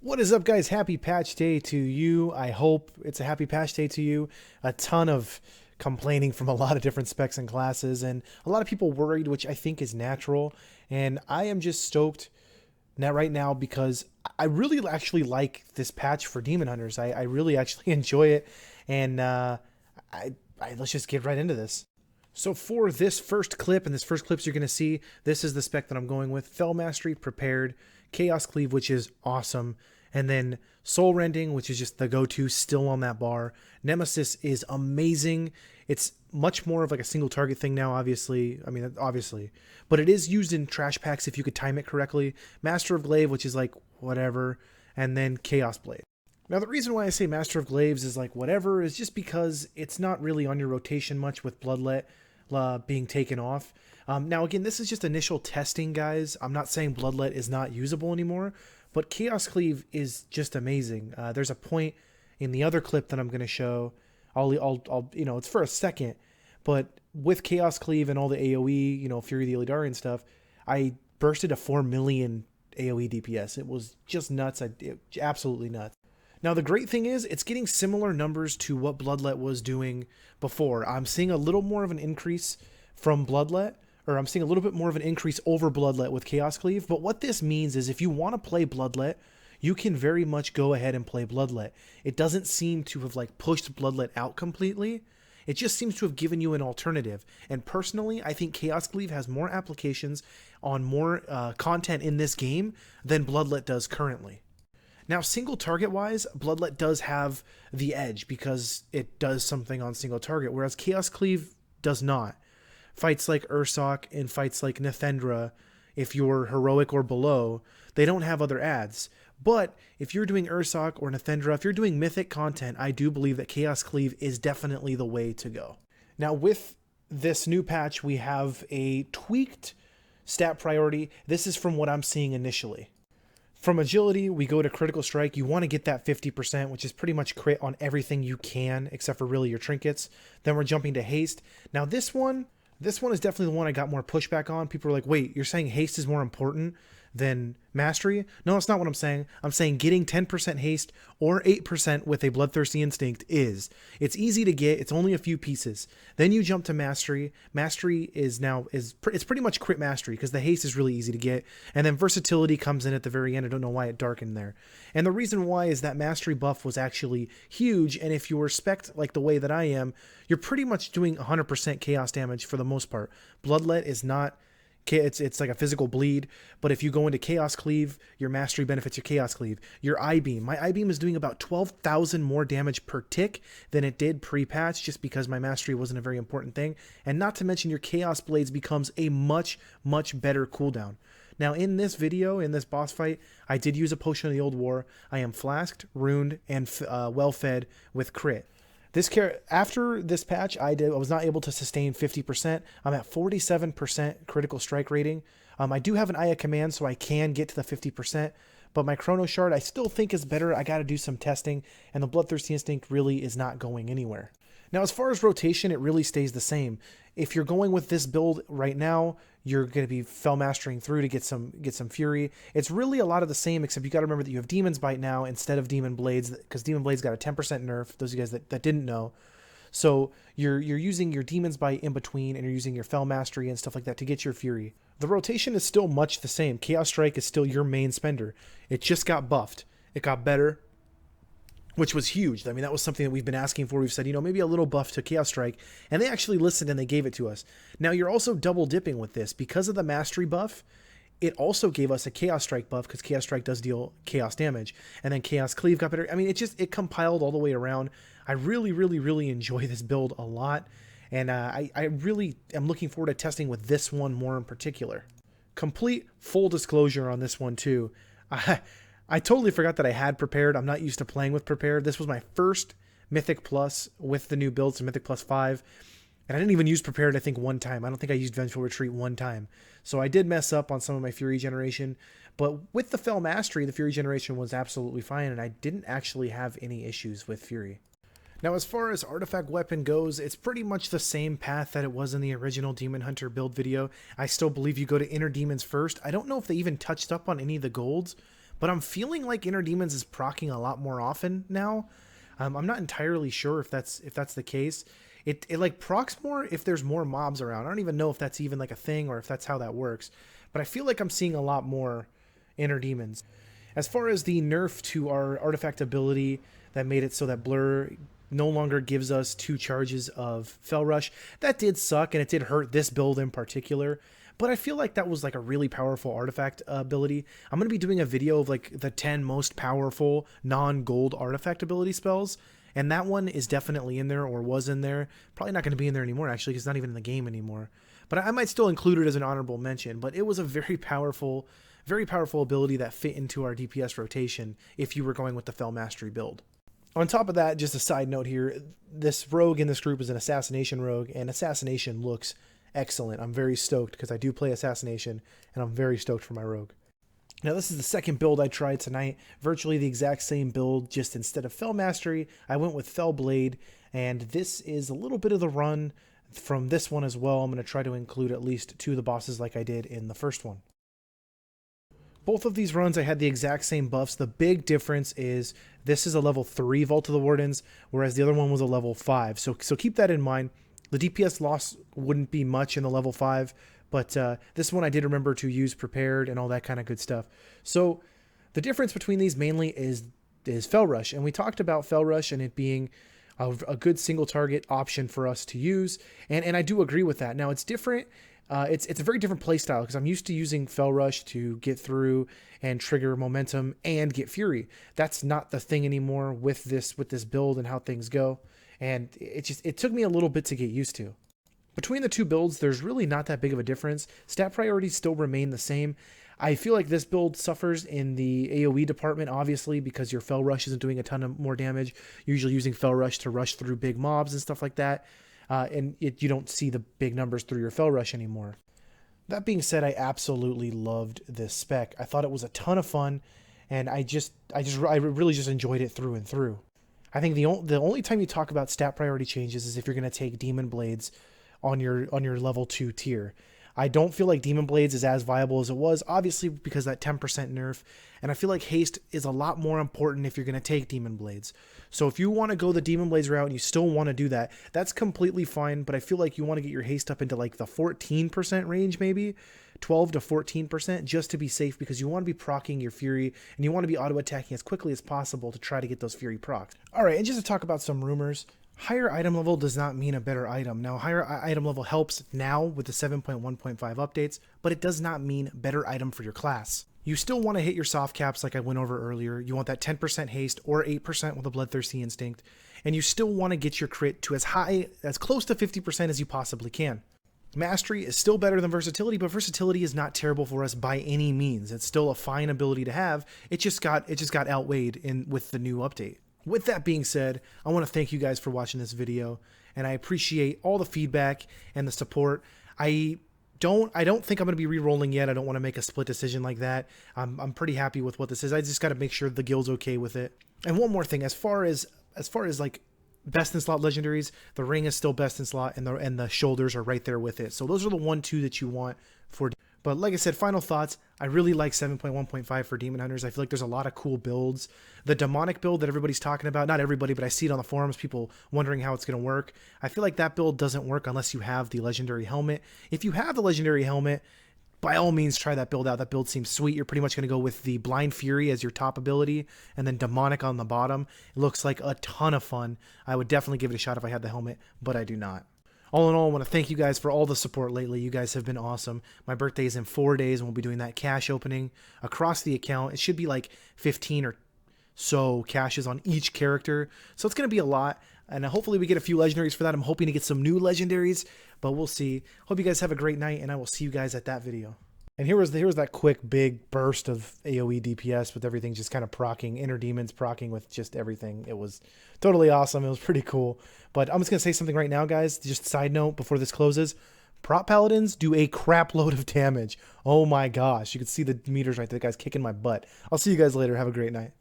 What is up, guys? Happy patch day to you. I hope it's a happy patch day to you. A ton of complaining from a lot of different specs and classes, and a lot of people worried, which I think is natural. And I am just stoked now right now because I really actually like this patch for Demon Hunters. I really actually enjoy it, and let's just get right into this. So for this first clip, and this first clips you're going to see, this is the spec that I'm going with. Fel Mastery, Prepared, Chaos Cleave, which is awesome, and then Soul Rending, which is just the go-to, still on that bar. Nemesis is amazing. It's much more of like a single target thing now, obviously. I mean, obviously. But it is used in trash packs if you could time it correctly. Master of Glaive, which is like whatever. And then Chaos Blade. Now, the reason why I say Master of Glaives is like whatever is just because it's not really on your rotation much with Bloodlet being taken off. Now, again, this is just initial testing, guys. I'm not saying Bloodlet is not usable anymore, but Chaos Cleave is just amazing. There's a point in the other clip that I'm going to show. I'll it's for a second, but with Chaos Cleave and all the AoE, Fury the Illidarian stuff, I bursted a 4 million AoE DPS. It was just nuts. Absolutely nuts. Now, the great thing is it's getting similar numbers to what Bloodlet was doing before. I'm seeing a little more of an increase from Bloodlet, or I'm seeing a little bit more of an increase over Bloodlet with Chaos Cleave. But what this means is if you want to play Bloodlet, you can very much go ahead and play Bloodlet. It doesn't seem to have like pushed Bloodlet out completely. It just seems to have given you an alternative. And personally, I think Chaos Cleave has more applications on more content in this game than Bloodlet does currently. Now, single target wise, Bloodlet does have the edge because it does something on single target, whereas Chaos Cleave does not. Fights like Ursoc and fights like Nethendra, if you're heroic or below, they don't have other adds. But if you're doing Ursoc or Nethendra, if you're doing mythic content, I do believe that Chaos Cleave is definitely the way to go. Now, with this new patch, we have a tweaked stat priority. This is from what I'm seeing initially. From agility, we go to critical strike. You want to get that 50%, which is pretty much crit on everything you can, except for really your trinkets. Then we're jumping to haste. Now this one is definitely the one I got more pushback on. People are like, wait, you're saying haste is more important than mastery? No, that's not what I'm saying. I'm saying getting 10% haste or 8% with a bloodthirsty instinct is. It's easy to get. It's only a few pieces. Then you jump to mastery. Mastery is it's pretty much crit mastery because the haste is really easy to get. And then versatility comes in at the very end. I don't know why it darkened there. And the reason why is that mastery buff was actually huge. And if you respect like the way that I am, you're pretty much doing 100% chaos damage for the most part. Bloodlet is not. It's like a physical bleed, but if you go into Chaos Cleave, your mastery benefits your Chaos Cleave. Your I-Beam. My I-Beam is doing about 12,000 more damage per tick than it did pre-patch just because my mastery wasn't a very important thing. And not to mention your Chaos Blades becomes a much, much better cooldown. Now in this video, in this boss fight, I did use a Potion of the Old War. I am flasked, runed, and well-fed with crit. After this patch, I was not able to sustain 50%. I'm at 47% critical strike rating. I do have an Aya command, so I can get to the 50%. But my Chrono Shard, I still think is better. I got to do some testing, and the Bloodthirsty Instinct really is not going anywhere. Now, as far as rotation, it really stays the same. If you're going with this build right now, you're going to be Fel Mastering through to get some Fury. It's really a lot of the same, except you got to remember that you have Demon's Bite now instead of Demon Blades, because Demon Blades got a 10% nerf, those of you guys that didn't know. So you're using your Demon's Bite in between, and you're using your Fel Mastery and stuff like that to get your Fury. The rotation is still much the same. Chaos Strike is still your main spender. It just got buffed. It got better, which was huge. I mean, that was something that we've been asking for. We've said, maybe a little buff to Chaos Strike, and they actually listened and they gave it to us. Now, you're also double dipping with this. Because of the Mastery buff, it also gave us a Chaos Strike buff because Chaos Strike does deal chaos damage, and then Chaos Cleave got better. I mean, it compiled all the way around. I really, really, really enjoy this build a lot, and I really am looking forward to testing with this one more in particular. Complete full disclosure on this one, too. I totally forgot that I had Prepared. I'm not used to playing with Prepared. This was my first Mythic Plus with the new builds, so Mythic Plus 5. And I didn't even use Prepared, I think, one time. I don't think I used Vengeful Retreat one time. So I did mess up on some of my Fury generation. But with the Fel Mastery, the Fury generation was absolutely fine, and I didn't actually have any issues with Fury. Now, as far as Artifact Weapon goes, it's pretty much the same path that it was in the original Demon Hunter build video. I still believe you go to Inner Demons first. I don't know if they even touched up on any of the golds, but I'm feeling like Inner Demons is proccing a lot more often now. I'm not entirely sure if that's the case. It like procs more if there's more mobs around. I don't even know if that's even like a thing or if that's how that works, but I feel like I'm seeing a lot more Inner Demons. As far as the nerf to our artifact ability that made it so that Blur no longer gives us 2 charges of Fel Rush, that did suck and it did hurt this build in particular. But I feel like that was like a really powerful artifact ability. I'm going to be doing a video of like the 10 most powerful non-gold artifact ability spells. And that one is definitely in there, or was in there. Probably not going to be in there anymore, actually, because it's not even in the game anymore. But I might still include it as an honorable mention. But it was a very powerful ability that fit into our DPS rotation if you were going with the Fel Mastery build. On top of that, just a side note here, this rogue in this group is an Assassination rogue, and Assassination looks excellent. I'm very stoked because I do play Assassination, and I'm very stoked for my rogue. Now, this is the second build I tried tonight. Virtually the exact same build, just instead of Fel Mastery, I went with Fel Blade, and this is a little bit of the run from this one as well. I'm going to try to include at least 2 of the bosses like I did in the first one. Both of these runs, I had the exact same buffs. The big difference is this is a level 3 Vault of the Wardens, whereas the other one was a level 5. So keep that in mind. The DPS loss wouldn't be much in the level 5, but this one I did remember to use Prepared and all that kind of good stuff. So the difference between these mainly is Fel Rush, and we talked about Fel Rush and it being a good single target option for us to use, and I do agree with that. Now, it's different. It's a very different playstyle because I'm used to using Fel Rush to get through and trigger momentum and get Fury. That's not the thing anymore with this build and how things go, and it took me a little bit to get used to. Between the 2 builds, there's really not that big of a difference. Stat priorities still remain the same. I feel like this build suffers in the AoE department, obviously, because your Fel Rush isn't doing a ton of more damage. You're usually using Fel Rush to rush through big mobs and stuff like that. You don't see the big numbers through your Fel Rush anymore. That being said, I absolutely loved this spec. I thought it was a ton of fun, and I really just enjoyed it through and through. I think the only time you talk about stat priority changes is if you're going to take Demon Blades on your level 2 tier. I don't feel like Demon Blades is as viable as it was, obviously because that 10% nerf, and I feel like haste is a lot more important if you're going to take Demon Blades. So if you want to go the Demon Blades route and you still want to do that, that's completely fine, but I feel like you want to get your haste up into like the 14% range, maybe 12 to 14%, just to be safe, because you want to be proccing your Fury and you want to be auto attacking as quickly as possible to try to get those Fury procs. All right, and just to talk about some rumors, higher item level does not mean a better item. Now, higher item level helps now with the 7.1.5 updates, but it does not mean better item for your class. You still want to hit your soft caps like I went over earlier. You want that 10% haste or 8% with a Bloodthirsty Instinct, and you still want to get your crit to as close to 50% as you possibly can. Mastery is still better than versatility, but versatility is not terrible for us by any means. It's still a fine ability to have. It just got outweighed with the new update. With that being said, I want to thank you guys for watching this video, and I appreciate all the feedback and the support. I don't think I'm going to be re-rolling yet. I don't want to make a split decision like that. I'm pretty happy with what this is. I just got to make sure the guild's okay with it. And one more thing, as far as like best in slot legendaries, the ring is still best in slot, and the shoulders are right there with it. So those are the 1-2 that you want for. But like I said, final thoughts, I really like 7.1.5 for Demon Hunters. I feel like there's a lot of cool builds. The demonic build that everybody's talking about, not everybody, but I see it on the forums, people wondering how it's going to work. I feel like that build doesn't work unless you have the legendary helmet. If you have the legendary helmet, by all means, try that build out. That build seems sweet. You're pretty much going to go with the Blind Fury as your top ability and then Demonic on the bottom. It looks like a ton of fun. I would definitely give it a shot if I had the helmet, but I do not. All in all, I want to thank you guys for all the support lately. You guys have been awesome. My birthday is in 4 days, and we'll be doing that cash opening across the account. It should be like 15 or so caches on each character, so it's going to be a lot, and hopefully we get a few legendaries for that. I'm hoping to get some new legendaries, but we'll see. Hope you guys have a great night, and I will see you guys at that video. And here was that quick big burst of AoE DPS with everything just kind of proccing, Inner Demons proccing with just everything. It was totally awesome. It was pretty cool. But I'm just going to say something right now, guys. Just side note before this closes. Prop Paladins do a crap load of damage. Oh my gosh. You can see the meters right there. That guy's kicking my butt. I'll see you guys later. Have a great night.